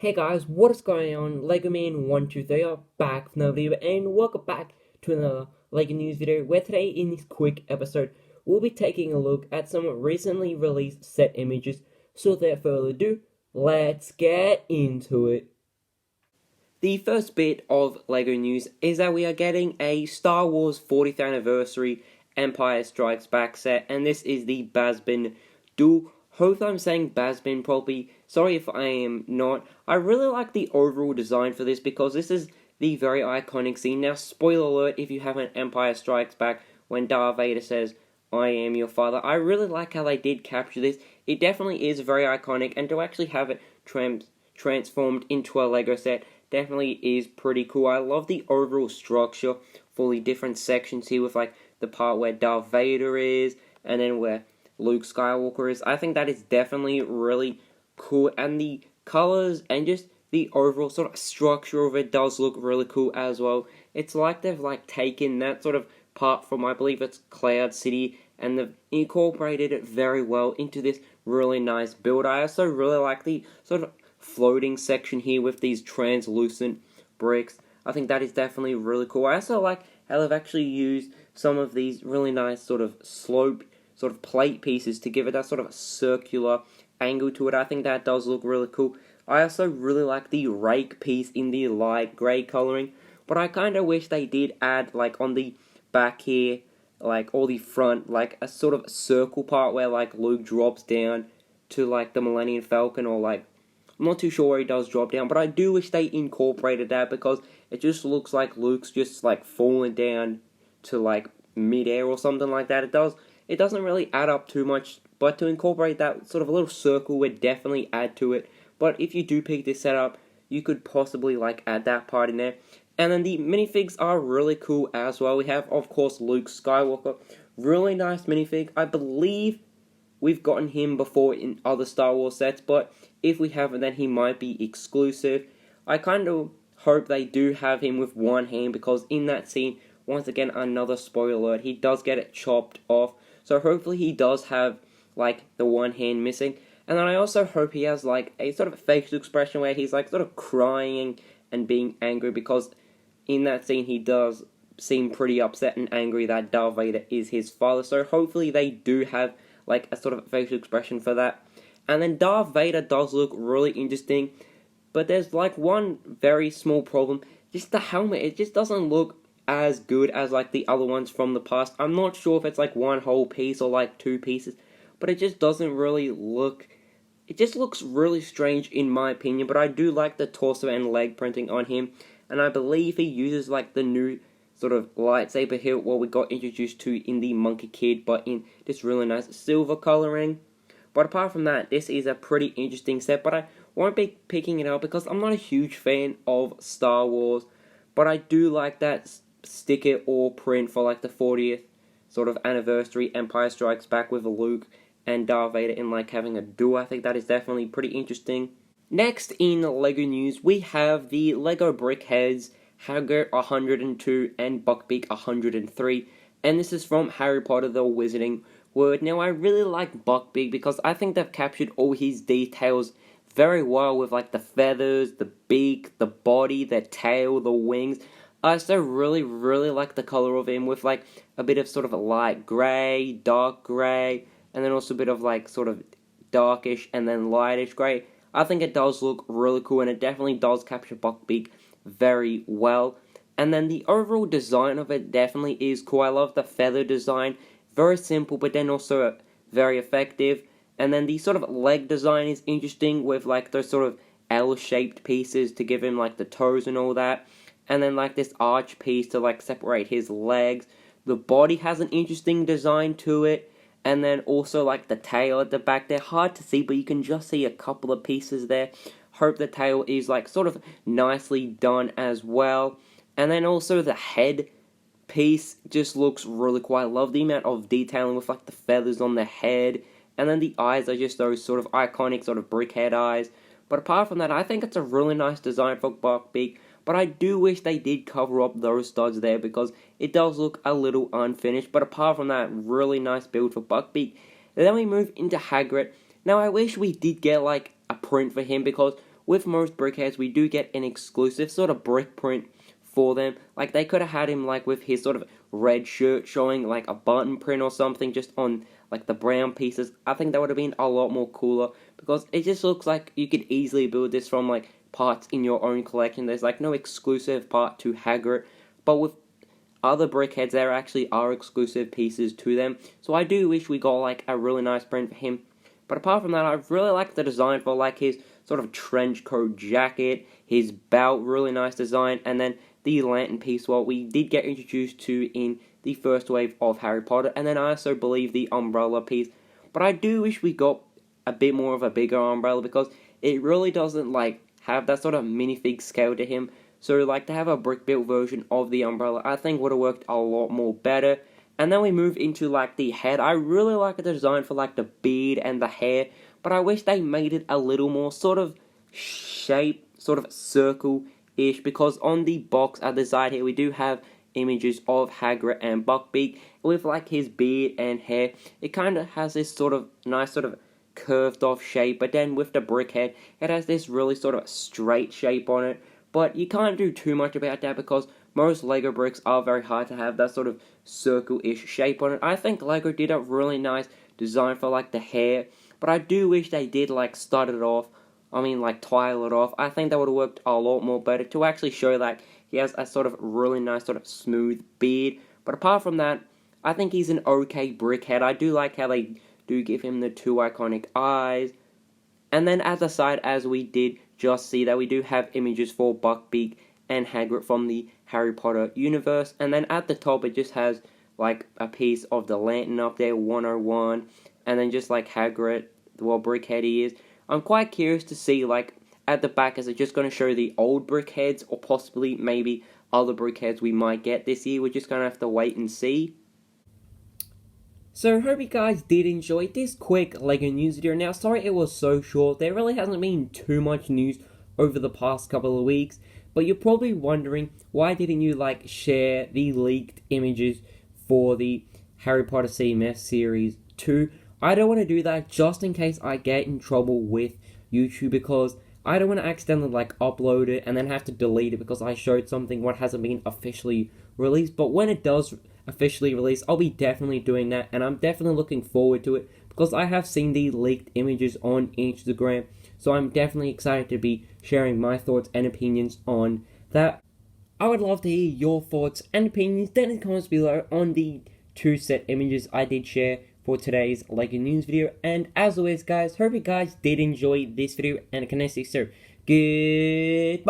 Hey guys, what is going on? Lego Man 123 are back with another video, and welcome back to another Lego news video, where today in this quick episode we'll be taking a look at some recently released set images. So without further ado, let's get into it. The first bit of Lego news is that we are getting a Star Wars 40th anniversary Empire Strikes Back set, and this is the Bazbin Duel. Hope I'm saying Bazbin properly. Sorry if I am not. I really like the overall design for this because this is the very iconic scene. Now, spoiler alert if you haven't Empire Strikes Back, when Darth Vader says, "I am your father." I really like how they did capture this. It definitely is very iconic, and to actually have it transformed into a Lego set definitely is pretty cool. I love the overall structure for the different sections here, with like the part where Darth Vader is, and then where Luke Skywalker is. I think that is definitely really cool, and the colors and just the overall sort of structure of it does look really cool as well. It's like they've like taken that sort of part from, I believe it's Cloud City, and they've incorporated it very well into this really nice build. I also really like the sort of floating section here with these translucent bricks. I think that is definitely really cool. I also like how they've actually used some of these really nice sort of slope sort of plate pieces to give it that sort of circular angle to it. I think that does look really cool. I also really like the rake piece in the light grey colouring, but I kind of wish they did add, like, on the back here, like, or the front, like, a sort of circle part where, like, Luke drops down to, like, the Millennium Falcon, or, like, I'm not too sure where he does drop down, but I do wish they incorporated that, because it just looks like Luke's just, like, falling down to, like, mid-air or something like that. It doesn't really add up too much, but to incorporate that sort of a little circle would definitely add to it. But if you do pick this setup, you could possibly like add that part in there. And then the minifigs are really cool as well. We have, of course, Luke Skywalker. Really nice minifig. I believe we've gotten him before in other Star Wars sets, but if we haven't, then he might be exclusive. I kind of hope they do have him with one hand, because in that scene, once again, another spoiler alert, he does get it chopped off. So hopefully he does have, like, the one hand missing. And then I also hope he has, like, a sort of facial expression where he's, like, sort of crying and being angry, because in that scene he does seem pretty upset and angry that Darth Vader is his father. So hopefully they do have, like, a sort of facial expression for that. And then Darth Vader does look really interesting, but there's, like, one very small problem. Just the helmet, it just doesn't look as good as like the other ones from the past. I'm not sure if it's like one whole piece or like two pieces, but it just doesn't really look, it just looks really strange in my opinion. But I do like the torso and leg printing on him, and I believe he uses like the new sort of lightsaber hilt what we got introduced to in the Monkey Kid, but in this really nice silver coloring. But apart from that, this is a pretty interesting set, but I won't be picking it up because I'm not a huge fan of Star Wars, but I do like that sticker or print for like the 40th sort of anniversary Empire Strikes Back with Luke and Darth Vader in like having a duel. I think that is definitely pretty interesting. Next in Lego news, we have the Lego Brickheadz Hagrid 102 and Buckbeak 103, and this is from Harry Potter the Wizarding World. Now I really like Buckbeak because I think they've captured all his details very well, with like the feathers, the beak, the body, the tail, the wings. I also really like the color of him, with like a bit of sort of a light grey, dark grey, and then also a bit of like sort of darkish and then lightish grey. I think it does look really cool, and it definitely does capture Buckbeak very well. And then the overall design of it definitely is cool. I love the feather design. Very simple, but then also very effective. And then the sort of leg design is interesting, with like those sort of L-shaped pieces to give him like the toes and all that. And then like this arch piece to like separate his legs. The body has an interesting design to it. And then also like the tail at the back. They're hard to see, but you can just see a couple of pieces there. Hope the tail is like sort of nicely done as well. And then also the head piece just looks really cool. I love the amount of detailing with like the feathers on the head. And then the eyes are just those sort of iconic sort of brickhead eyes. But apart from that, I think it's a really nice design for Buckbeak. But I do wish they did cover up those studs there, because it does look a little unfinished. But apart from that, really nice build for Buckbeak. And then we move into Hagrid. Now I wish we did get like a print for him, because with most Brickheads, we do get an exclusive sort of brick print for them. Like, they could have had him, like, with his sort of red shirt showing, like, a button print or something just on, like, the brown pieces. I think that would have been a lot more cooler, because it just looks like you could easily build this from, like, parts in your own collection. There's, like, no exclusive part to Hagrid, but with other Brickheads, there actually are exclusive pieces to them. So I do wish we got, like, a really nice print for him. But apart from that, I really like the design for, like, his sort of trench coat jacket, his belt, really nice design, and then the lantern piece, well, we did get introduced to in the first wave of Harry Potter, and then I also believe the umbrella piece. But I do wish we got a bit more of a bigger umbrella, because it really doesn't, like, have that sort of minifig scale to him. So, like, to have a brick-built version of the umbrella, I think would have worked a lot more better. And then we move into, like, the head. I really like the design for, like, the beard and the hair, but I wish they made it a little more sort of shape, sort of circle-ish, because on the box at the side here, we do have images of Hagrid and Buckbeak with, like, his beard and hair. It kind of has this sort of nice sort of curved-off shape, but then with the brick head, it has this really sort of straight shape on it. But you can't do too much about that, because most Lego bricks are very hard to have that sort of circle-ish shape on it. I think Lego did a really nice design for, like, the hair, but I do wish they did, like, start it off, like, twile it off. I think that would have worked a lot more better to actually show, like, he has a sort of really nice sort of smooth beard. But apart from that, I think he's an okay brickhead. I do like how they do give him the two iconic eyes. And then at the side, as we did just see, that we do have images for Buckbeak and Hagrid from the Harry Potter universe. And then at the top, it just has, like, a piece of the lantern up there, 101. And then just, like, Hagrid, what brickhead he is. I'm quite curious to see, like, at the back, is it just going to show the old Brickheads, or possibly maybe other Brickheads we might get this year? We're just going to have to wait and see. So, hope you guys did enjoy this quick LEGO news video. Now, sorry it was so short. There really hasn't been too much news over the past couple of weeks. But you're probably wondering, why didn't you, like, share the leaked images for the Harry Potter CMS Series 2? I don't want to do that just in case I get in trouble with YouTube, because I don't want to accidentally, like, upload it and then have to delete it because I showed something what hasn't been officially released. But when it does officially release, I'll be definitely doing that, and I'm definitely looking forward to it, because I have seen the leaked images on Instagram, so I'm definitely excited to be sharing my thoughts and opinions on that. I would love to hear your thoughts and opinions down in the comments below on the two set images I did share for today's LEGO news video. And as always, guys, hope you guys did enjoy this video, and can I say so? Goodbye!